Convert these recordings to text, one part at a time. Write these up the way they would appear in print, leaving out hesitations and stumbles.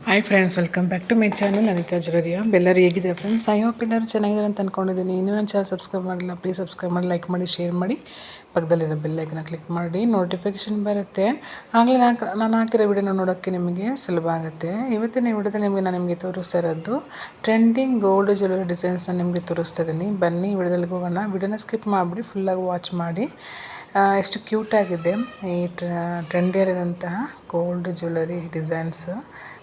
Hi friends, welcome back to my channel Anita ಜ್ಯುವೆಲರಿಯ. ಎಲ್ಲರೂ ಹೇಗಿದ್ದಾರೆ ಫ್ರೆಂಡ್ಸ್? ಐ ಹೋಪ್ ಎಲ್ಲರೂ ಚೆನ್ನಾಗಿದ್ದಾರೆ ಅಂತ ಅಂದ್ಕೊಂಡಿದ್ದೀನಿ. ಇನ್ನೂ ನನ್ನ ಚಾನಲ್ ಸಬ್ಸ್ಕ್ರೈಬ್ ಮಾಡಿಲ್ಲ, ಪ್ಲೀಸ್ ಸಬ್ಸ್ಕ್ರೈಬ್ ಮಾಡಿ, ಲೈಕ್ ಮಾಡಿ, ಶೇರ್ ಮಾಡಿ, ಪಕ್ಕದಲ್ಲಿರೋ ಬೆಲ್ ಐಕನ್ನ ಕ್ಲಿಕ್ ಮಾಡಿ, ನೋಟಿಫಿಕೇಷನ್ ಬರುತ್ತೆ. ಆಗಲೇ ನಾನು ಹಾಕಿರೋ ವಿಡಿಯೋನ ನೋಡೋಕ್ಕೆ ನಿಮಗೆ ಸುಲಭ ಆಗುತ್ತೆ. ಇವತ್ತಿನ ವಿಡಿಯೋದಲ್ಲಿ ನಾನು ನಿಮಗೆ ತೋರಿಸ್ತಾ ಇರೋದು ಟ್ರೆಂಡಿಂಗ್ ಗೋಲ್ಡ್ ಜ್ಯುವೆಲರಿ ಡಿಸೈನ್ಸ್ನ ನಿಮಗೆ ತೋರಿಸ್ತಾ ಇದ್ದೀನಿ. ಬನ್ನಿ ವಿಡಿಯೋದಲ್ಲಿ ಹೋಗೋಣ. ವಿಡಿಯೋನ ಸ್ಕಿಪ್ ಮಾಡಿಬಿಡಿ, ಫುಲ್ಲಾಗಿ ವಾಚ್ ಮಾಡಿ. ಎಷ್ಟು ಕ್ಯೂಟಾಗಿದೆ ಈ ಟ್ರೆಂಡಿಯಲ್ಲಿರುವಂತಹ ಗೋಲ್ಡ್ ಜ್ಯುವೆಲರಿ ಡಿಸೈನ್ಸ್.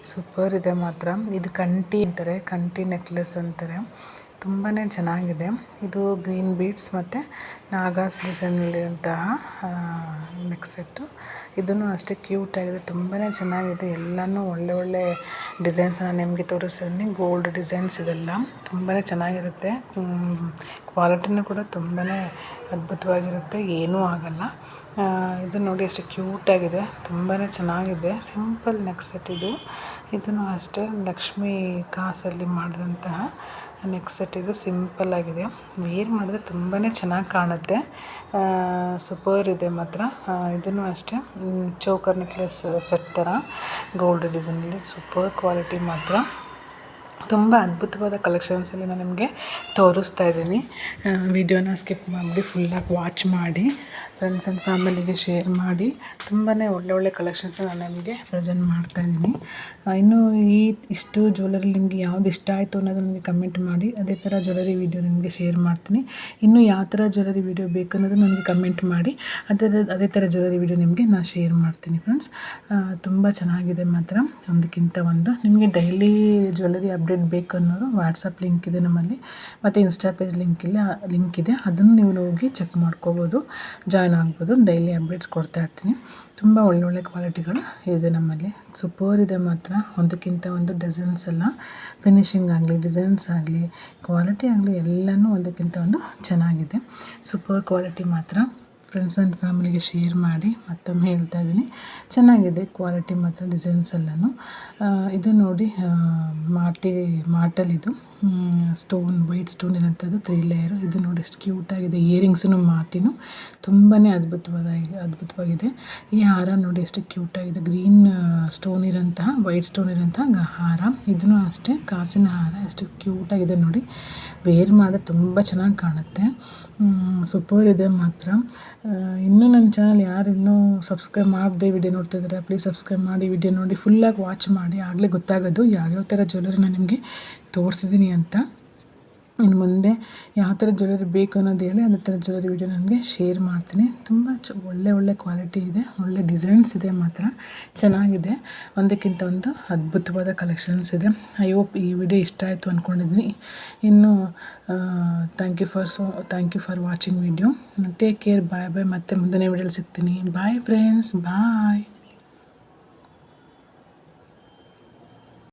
ಸೂಪರ್ ಇದೆ ಮಾತ್ರ. ಇದು ಕಂಠಿ ಅಂತಾರೆ, ಕಂಠಿ ನೆಕ್ಲೆಸ್ ಅಂತಾರೆ. ತುಂಬಾ ಚೆನ್ನಾಗಿದೆ. ಇದು ಗ್ರೀನ್ ಬೀಡ್ಸ್ ಮತ್ತು ನಾಗಾಸ್ ಡಿಸೈನಲ್ಲಿರುವಂತಹ ನೆಕ್ ಸೆಟ್ಟು. ಇದನ್ನು ಅಷ್ಟೇ ಕ್ಯೂಟಾಗಿದೆ, ತುಂಬಾ ಚೆನ್ನಾಗಿದೆ. ಎಲ್ಲನೂ ಒಳ್ಳೆ ಡಿಸೈನ್ಸನ್ನು ನಿಮಗೆ ತೋರಿಸ್ತೀನಿ. ಗೋಲ್ಡ್ ಡಿಸೈನ್ಸ್ ಇದೆಲ್ಲ ತುಂಬಾ ಚೆನ್ನಾಗಿರುತ್ತೆ. ಕ್ವಾಲಿಟಿನೂ ಕೂಡ ತುಂಬಾ ಅದ್ಭುತವಾಗಿರುತ್ತೆ, ಏನೂ ಆಗಲ್ಲ. ಇದು ನೋಡಿ ಎಷ್ಟು ಕ್ಯೂಟಾಗಿದೆ, ತುಂಬಾ ಚೆನ್ನಾಗಿದೆ. ಸಿಂಪಲ್ ನೆಕ್ ಸೆಟ್ ಇದು. ಇದನ್ನು ಅಷ್ಟೇ ಲಕ್ಷ್ಮೀ ಕಾಸಲ್ಲಿ ಮಾಡಿದಂತಹ ನೆಕ್ ಸೆಟ್. ಇದು ಸಿಂಪಲ್ ಆಗಿದೆ, ವೇರ್ ಮಾಡಿದ್ರೆ ತುಂಬಾ ಚೆನ್ನಾಗಿ ಕಾಣುತ್ತೆ. ಸೂಪರ್ ಇದೆ ಮಾತ್ರ. ಇದನ್ನು ಅಷ್ಟೇ ಚೋಕರ್ ನೆಕ್ಲೆಸ್ ಸೆಟ್ ಥರ ಗೋಲ್ಡ್ ಡಿಸೈನಲ್ಲಿ ಸೂಪರ್ ಕ್ವಾಲಿಟಿ ಮಾತ್ರ. ತುಂಬ ಅದ್ಭುತವಾದ ಕಲೆಕ್ಷನ್ಸಲ್ಲಿ ನಾನು ನಿಮಗೆ ತೋರಿಸ್ತಾ ಇದ್ದೀನಿ. ವಿಡಿಯೋನ ಸ್ಕಿಪ್ ಮಾಡಿ ಫುಲ್ಲಾಗಿ ವಾಚ್ ಮಾಡಿ, ಫ್ರೆಂಡ್ಸ್ ಆ್ಯಂಡ್ ಫ್ಯಾಮಿಲಿಗೆ ಶೇರ್ ಮಾಡಿ. ತುಂಬಾ ಒಳ್ಳೆ ಕಲೆಕ್ಷನ್ಸ್ ನಾನು ನಿಮಗೆ ಪ್ರೆಸೆಂಟ್ ಮಾಡ್ತಾಯಿದ್ದೀನಿ. ಇನ್ನು ಇಷ್ಟು ಜ್ಯುವೆಲರಿ ನಿಮಗೆ ಯಾವ್ದು ಇಷ್ಟ ಆಯಿತು ಅನ್ನೋದು ನನಗೆ ಕಮೆಂಟ್ ಮಾಡಿ. ಅದೇ ಥರ ಜ್ಯುವೆಲರಿ ವಿಡಿಯೋ ನಿಮಗೆ ಶೇರ್ ಮಾಡ್ತೀನಿ. ಇನ್ನು ಯಾವ ಥರ ಜ್ಯುವೆಲರಿ ವಿಡಿಯೋ ಬೇಕು ಅನ್ನೋದು ನನಗೆ ಕಮೆಂಟ್ ಮಾಡಿ. ಅದೇ ಥರ ಜ್ಯುವೆಲರಿ ವಿಡಿಯೋ ನಿಮಗೆ ನಾನು ಶೇರ್ ಮಾಡ್ತೀನಿ ಫ್ರೆಂಡ್ಸ್. ತುಂಬ ಚೆನ್ನಾಗಿದೆ ಮಾತ್ರ, ಒಂದಕ್ಕಿಂತ ಒಂದು. ನಿಮಗೆ ಡೈಲಿ ಜ್ಯುವೆಲರಿ ಅಪ್ಡೇಟ್ ಬೇಕು ಅನ್ನೋರು ವಾಟ್ಸಪ್ ಲಿಂಕ್ ಇದೆ ನಮ್ಮಲ್ಲಿ, ಮತ್ತು ಇನ್ಸ್ಟಾ ಪೇಜ್ ಲಿಂಕ್ ಇದೆ. ಅದನ್ನು ನೀವು ಹೋಗಿ ಚೆಕ್ ಮಾಡ್ಕೋಬೋದು, ಜಾಯ್ನ್ ಆಗ್ಬೋದು. ಡೈಲಿ ಅಪ್ಡೇಟ್ಸ್ ಕೊಡ್ತಾ ಇರ್ತೀನಿ. ತುಂಬ ಒಳ್ಳೊಳ್ಳೆ ಕ್ವಾಲಿಟಿಗಳು ಇದೆ ನಮ್ಮಲ್ಲಿ. ಸೂಪರ್ ಇದೆ ಮಾತ್ರ, ಒಂದಕ್ಕಿಂತ ಒಂದು. ಡಿಸೈನ್ಸ್ ಎಲ್ಲ ಫಿನಿಶಿಂಗ್ ಆಗಲಿ, ಡಿಸೈನ್ಸ್ ಆಗಲಿ, ಕ್ವಾಲಿಟಿ ಆಗಲಿ, ಎಲ್ಲನೂ ಒಂದಕ್ಕಿಂತ ಒಂದು ಚೆನ್ನಾಗಿದೆ. ಸೂಪರ್ ಕ್ವಾಲಿಟಿ ಮಾತ್ರ. ಫ್ರೆಂಡ್ಸ್ ಆ್ಯಂಡ್ ಫ್ಯಾಮಿಲಿಗೆ ಶೇರ್ ಮಾಡಿ. ಮತ್ತೊಮ್ಮೆ ಹೇಳ್ತಾ ಇದ್ದೀನಿ, ಚೆನ್ನಾಗಿದೆ ಕ್ವಾಲಿಟಿ ಮಾತ್ರ, ಡಿಸೈನ್ಸ್ ಎಲ್ಲನೂ. ಇದು ನೋಡಿ ಮಾಟಲಿದು ಸ್ಟೋನ್, ವೈಟ್ ಸ್ಟೋನ್ ಇರೋಂಥದ್ದು 3 ಲೇಯರು. ಇದು ನೋಡಿ ಎಷ್ಟು ಕ್ಯೂಟಾಗಿದೆ. ಇಯರಿಂಗ್ಸು ಮಾಟಿನು ತುಂಬಾ ಅದ್ಭುತವಾಗಿದೆ. ಈ ಹಾರ ನೋಡಿ ಎಷ್ಟು ಕ್ಯೂಟಾಗಿದೆ. ಗ್ರೀನ್ ಸ್ಟೋನ್ ಇರೋಂತಹ, ವೈಟ್ ಸ್ಟೋನ್ ಇರೋಂತಹ ಹಾರ. ಇದನ್ನು ಅಷ್ಟೇ ಕಾಸಿನ ಹಾರ. ಎಷ್ಟು ಕ್ಯೂಟಾಗಿದೆ ನೋಡಿ. ವೇರ್ ಮಾಡೋದು ತುಂಬ ಚೆನ್ನಾಗಿ ಕಾಣುತ್ತೆ. ಸೂಪರ್ ಇದೆ ಮಾತ್ರ. ಇನ್ನೂ ನನ್ನ ಚಾನಲ್ ಯಾರು ಇನ್ನೂ ಸಬ್ಸ್ಕ್ರೈಬ್ ಮಾಡದೆ ವಿಡಿಯೋ ನೋಡ್ತಾ ಇದ್ದಾರೆ, ಪ್ಲೀಸ್ ಸಬ್ಸ್ಕ್ರೈಬ್ ಮಾಡಿ, ವಿಡಿಯೋ ನೋಡಿ, ಫುಲ್ಲಾಗಿ ವಾಚ್ ಮಾಡಿ. ಆಗಲೇ ಗೊತ್ತಾಗೋದು ಯಾವ್ಯಾವ ಥರ ಜ್ಯುವೆಲರಿನ ನಿಮಗೆ ತೋರಿಸಿದ್ದೀನಿ ಅಂತ. ಇನ್ನು ಮುಂದೆ ಯಾವ ಥರ ಜ್ಯುವೆಲರಿ ಬೇಕು ಅನ್ನೋದು ಹೇಳಿ, ಅದೇ ಥರ ಜ್ಯುವೆಲರಿ ವಿಡಿಯೋ ನನಗೆ ಶೇರ್ ಮಾಡ್ತೀನಿ. ತುಂಬ ಒಳ್ಳೆ ಕ್ವಾಲಿಟಿ ಇದೆ, ಒಳ್ಳೆ ಡಿಸೈನ್ಸ್ ಇದೆ ಮಾತ್ರ, ಚೆನ್ನಾಗಿದೆ. ಒಂದಕ್ಕಿಂತ ಒಂದು ಅದ್ಭುತವಾದ ಕಲೆಕ್ಷನ್ಸ್ ಇದೆ. ಐ ಹೋಪ್ ಈ ವಿಡಿಯೋ ಇಷ್ಟ ಆಯಿತು ಅಂದ್ಕೊಂಡಿದ್ದೀನಿ. ಇನ್ನು thank you for watching video. Take care, bye. ಮತ್ತೆ ಮುಂದಿನ ವಿಡಿಯೋಲಿ ಸಿಗ್ತೀನಿ. ಬಾಯ್ ಫ್ರೆಂಡ್ಸ್, ಬಾಯ್.